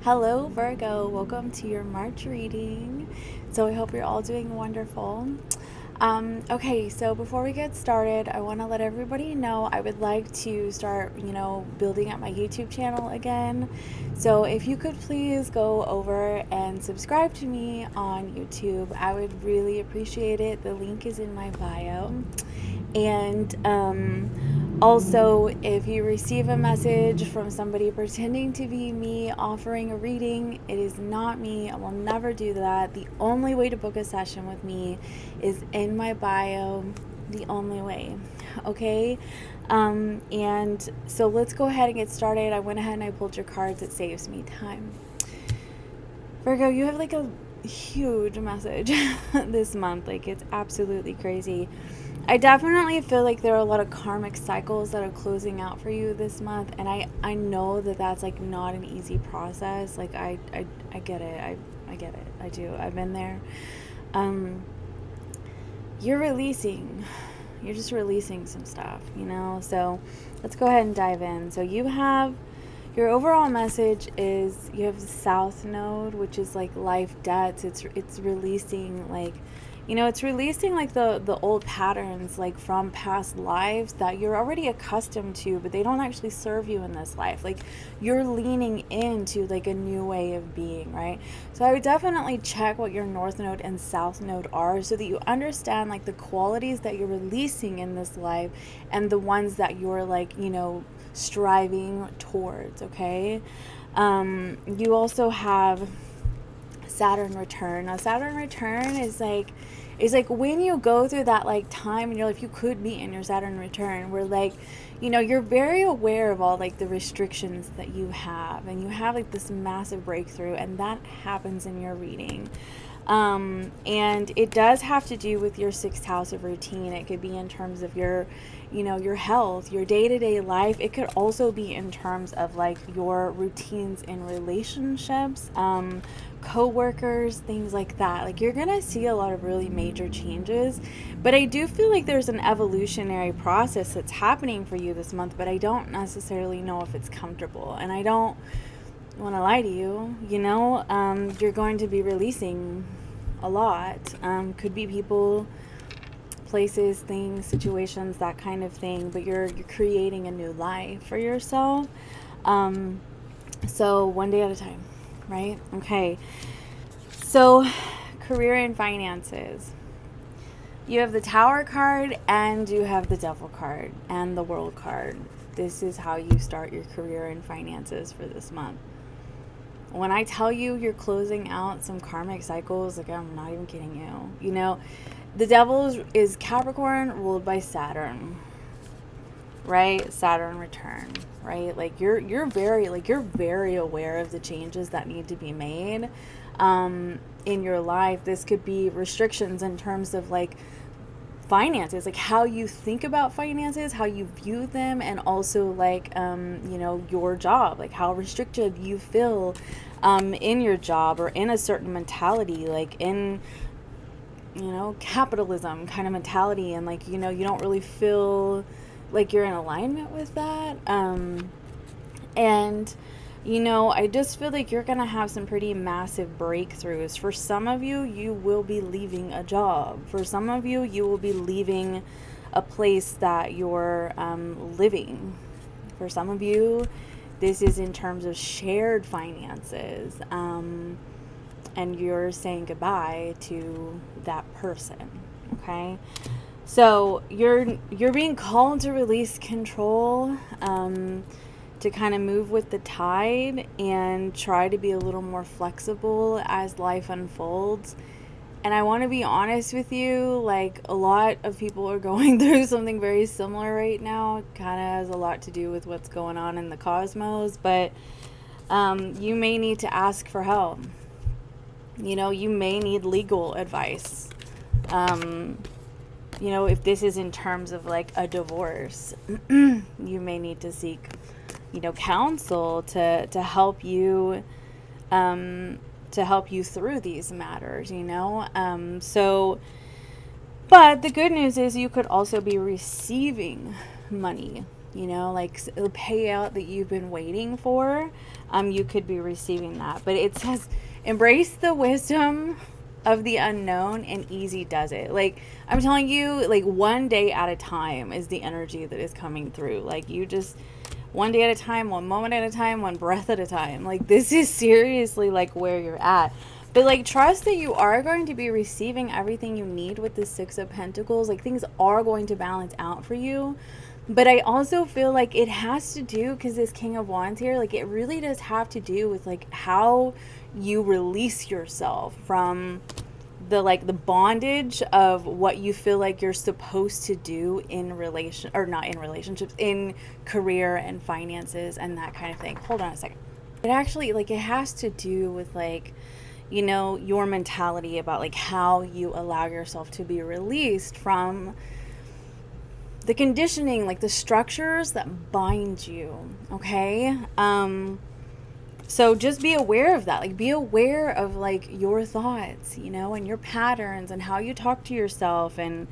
Hello, Virgo. Welcome to your March reading. So, I hope you're all doing wonderful. Okay, so before we get started, I want to let everybody know I would like to start, building up my YouTube channel again. So, if you could please go over and subscribe to me on YouTube, I would really appreciate it. The link is in my bio. And also, if you receive a message from somebody pretending to be me offering a reading, it is not me. I will never do that. The only way to book a session with me is in my bio. The only way. Okay? And so let's go ahead and get started. I went ahead and I pulled your cards. It saves me time. Virgo, you have like a huge message this month. Like, it's absolutely crazy. I definitely feel like there are a lot of karmic cycles that are closing out for you this month, and I know that that's like not an easy process. Like, I get it. I get it. I do. I've been there. You're releasing. You're just releasing some stuff, So let's go ahead and dive in. So you have your overall message is you have the South Node, which is like life debts. It's releasing it's releasing like the old patterns like from past lives that you're already accustomed to, but they don't actually serve you in this life. Like, you're leaning into like a new way of being, right? So I would definitely check what your North Node and South Node are so that you understand like the qualities that you're releasing in this life and the ones that you're like, striving towards, okay? You also have Saturn return. Now, Saturn return is like when you go through that like time in your life, you could be in your Saturn return where like, you're very aware of all like the restrictions that you have, and you have like this massive breakthrough, and that happens in your reading. And it does have to do with your sixth house of routine. It could be in terms of your health, your day-to-day life. It could also be in terms of like your routines in relationships, co-workers, things like that. Like, you're gonna see a lot of really major changes, but I do feel like there's an evolutionary process that's happening for you this month, but I don't necessarily know if it's comfortable, and I don't want to lie to you. You're going to be releasing a lot. Could be people, places, things, situations, that kind of thing, but you're creating a new life for yourself. So one day at a time, right? Okay. So career and finances. You have the Tower card and you have the Devil card and the World card. This is how you start your career and finances for this month. When I tell you you're closing out some karmic cycles, like, I'm not even kidding you. The Devil is Capricorn, ruled by Saturn, right? Saturn return, right? Like, you're very aware of the changes that need to be made in your life. This could be restrictions in terms of like finances, like how you think about finances, how you view them, and also like your job, like how restricted you feel in your job or in a certain mentality, like in capitalism kind of mentality, and like you don't really feel like you're in alignment with that, and I just feel like you're going to have some pretty massive breakthroughs. For some of you, you will be leaving a job. For some of you, you will be leaving a place that you're living. For some of you, this is in terms of shared finances. And you're saying goodbye to that person, okay? So you're being called to release control, to kind of move with the tide and try to be a little more flexible as life unfolds. And I want to be honest with you, like, a lot of people are going through something very similar right now. It kind of has a lot to do with what's going on in the cosmos, but you may need to ask for help. You may need legal advice. If this is in terms of like a divorce, you may need to seek counsel to help you through these matters, but the good news is you could also be receiving money you know, like a payout that you've been waiting for. You could be receiving that. But it says, embrace the wisdom of the unknown, and easy does it. Like, I'm telling you, like, one day at a time is the energy that is coming through. Like, you just, one day at a time, one moment at a time, one breath at a time. Like, this is seriously like where you're at. But like, trust that you are going to be receiving everything you need with the Six of Pentacles. Like, things are going to balance out for you. But I also feel like it has to do, because this King of Wands here, like, it really does have to do with like how you release yourself from the, like, the bondage of what you feel like you're supposed to do in relation, or not in relationships, in career and finances and that kind of thing. Hold on a second. It actually, like, it has to do with, like, you know, your mentality about like how you allow yourself to be released from the conditioning, like the structures that bind you. Okay. So just be aware of that. Like, be aware of like your thoughts, you know, and your patterns, and how you talk to yourself, and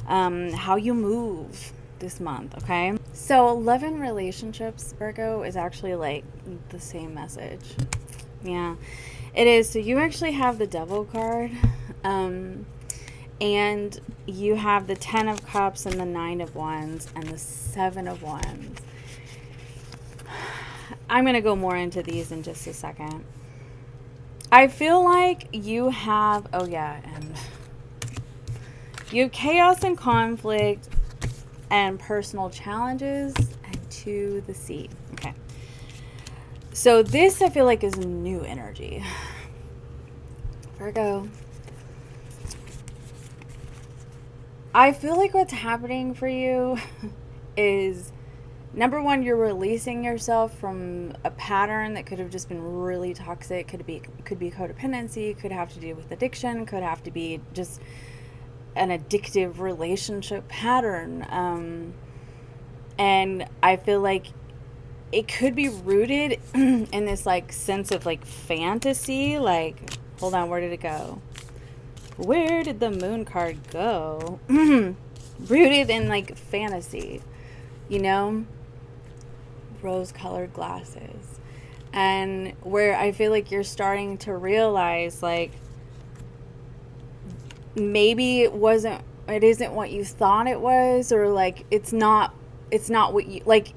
how you move this month. Okay. So love and relationships, Virgo, is actually like the same message. Yeah, it is. So you actually have the Devil card, and you have the 10 of Cups and the 9 of Wands and the 7 of Wands. I'm going to go more into these in just a second. I feel like you have, oh yeah, and you have chaos and conflict and personal challenges, and to the sea. Okay. So this, I feel like, is new energy. Virgo. I feel like what's happening for you is, number one, you're releasing yourself from a pattern that could have just been really toxic. Could be codependency, could have to do with addiction, could have to be just an addictive relationship pattern. And I feel like it could be rooted in this like sense of like fantasy. Like, hold on, where did it go? Where did the moon card go? Rooted in like fantasy, you know? Rose-colored glasses. And where I feel like you're starting to realize, like, maybe it isn't what you thought it was, or like it's not what you like.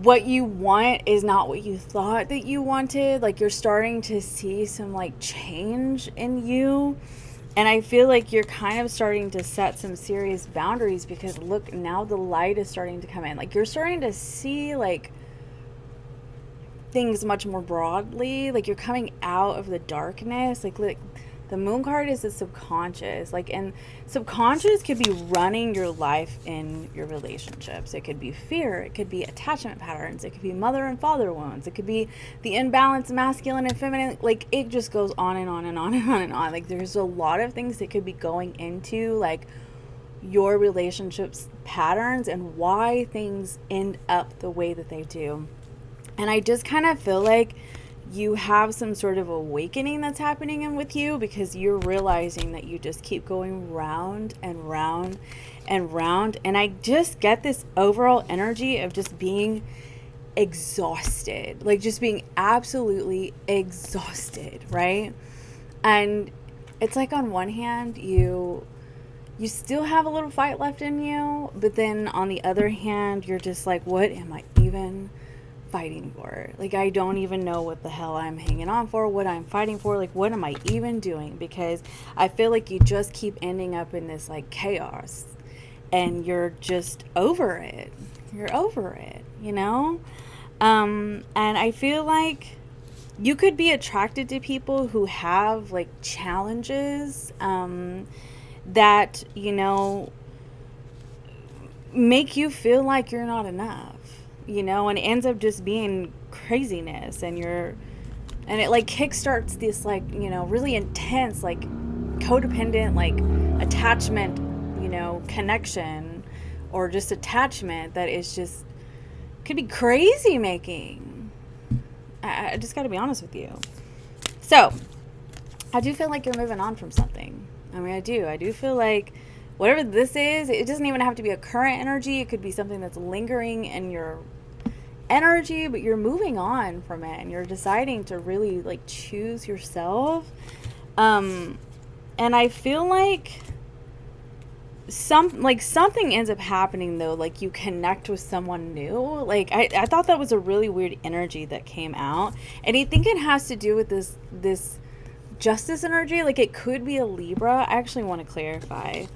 What you want is not what you thought that you wanted. Like, you're starting to see some like change in you. And I feel like you're kind of starting to set some serious boundaries, because look, now the light is starting to come in. Like, you're starting to see like things much more broadly. Like, you're coming out of the darkness. Like the moon card is the subconscious. Like, and subconscious could be running your life in your relationships. It could be fear. It could be attachment patterns. It could be mother and father wounds. It could be the imbalanced masculine and feminine. Like, it just goes on and on and on and on and on. Like, there's a lot of things that could be going into like your relationships patterns and why things end up the way that they do. And I just kind of feel like you have some sort of awakening that's happening in with you, because you're realizing that you just keep going round and round and round. And I just get this overall energy of just being exhausted, like just being absolutely exhausted, right? And it's like, on one hand, you still have a little fight left in you, but then on the other hand, you're just like, what am I even fighting for? Like, I don't even know what the hell I'm hanging on for, what I'm fighting for. Like, what am I even doing? Because I feel like you just keep ending up in this like chaos, and you're just over it. You're over it, you know? And I feel like you could be attracted to people who have like challenges, that, you know, make you feel like you're not enough, you know, and it ends up just being craziness, and it like kickstarts this like, you know, really intense like codependent like attachment, you know, connection, or just attachment that is just could be crazy making. I just got to be honest with you. So I do feel like you're moving on from something. I mean, I do feel like whatever this is, it doesn't even have to be a current energy. It could be something that's lingering in your energy, but you're moving on from it and you're deciding to really like choose yourself. And I feel like something ends up happening though, like you connect with someone new. Like I thought that was a really weird energy that came out, and I think it has to do with this justice energy. Like it could be a Libra. I actually want to clarify,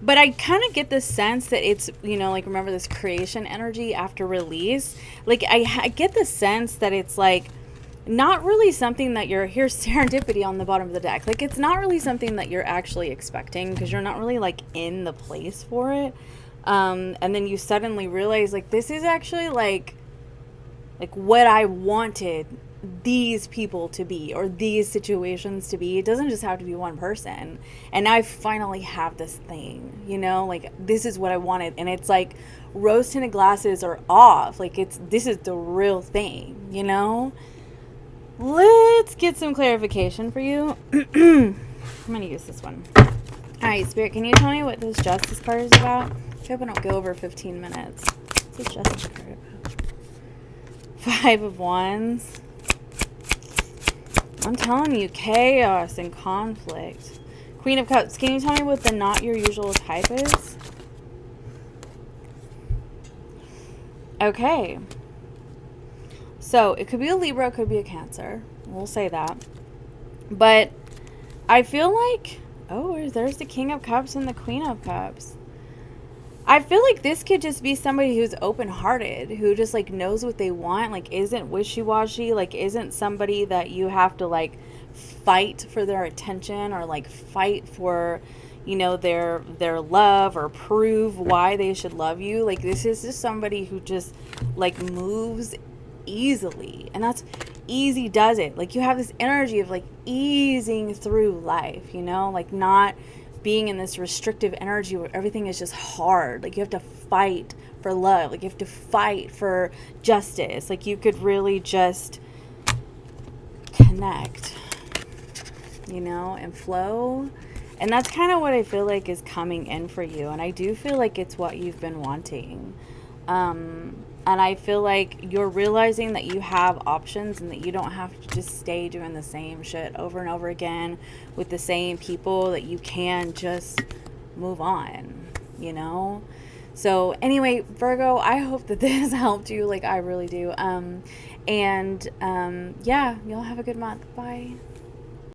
but I kind of get the sense that it's, like, remember this creation energy after release. Like I get the sense that it's like not really something that here's serendipity on the bottom of the deck. Like it's not really something that you're actually expecting, because you're not really like in the place for it. And then you suddenly realize like this is actually like what I wanted these people to be, or these situations to be. It doesn't just have to be one person. And I finally have this thing, like this is what I wanted. And it's like rose tinted glasses are off. Like this is the real thing, Let's get some clarification for you. I'm going to use this one. All right, Spirit, can you tell me what this Justice card is about? I hope I don't go over 15 minutes. What's this Justice card about? 5 of Wands. I'm telling you, chaos and conflict. Queen of Cups. Can you tell me what the not your usual type is? Okay. So, it could be a Libra, it could be a Cancer. We'll say that. But I feel like, there's the King of Cups and the Queen of Cups. I feel like this could just be somebody who's open-hearted, who just, like, knows what they want, like, isn't wishy-washy, like, isn't somebody that you have to, like, fight for their attention, or, like, fight for, their love, or prove why they should love you. Like, this is just somebody who just, like, moves easily, and that's easy does it. Like, you have this energy of like easing through life, like not being in this restrictive energy where everything is just hard. Like you have to fight for love, like you have to fight for justice. Like you could really just connect, and flow. And that's kind of what I feel like is coming in for you, and I do feel like it's what you've been wanting. And I feel like you're realizing that you have options, and that you don't have to just stay doing the same shit over and over again with the same people, that you can just move on, So anyway, Virgo, I hope that this helped you. Like I really do. Yeah, y'all have a good month. Bye.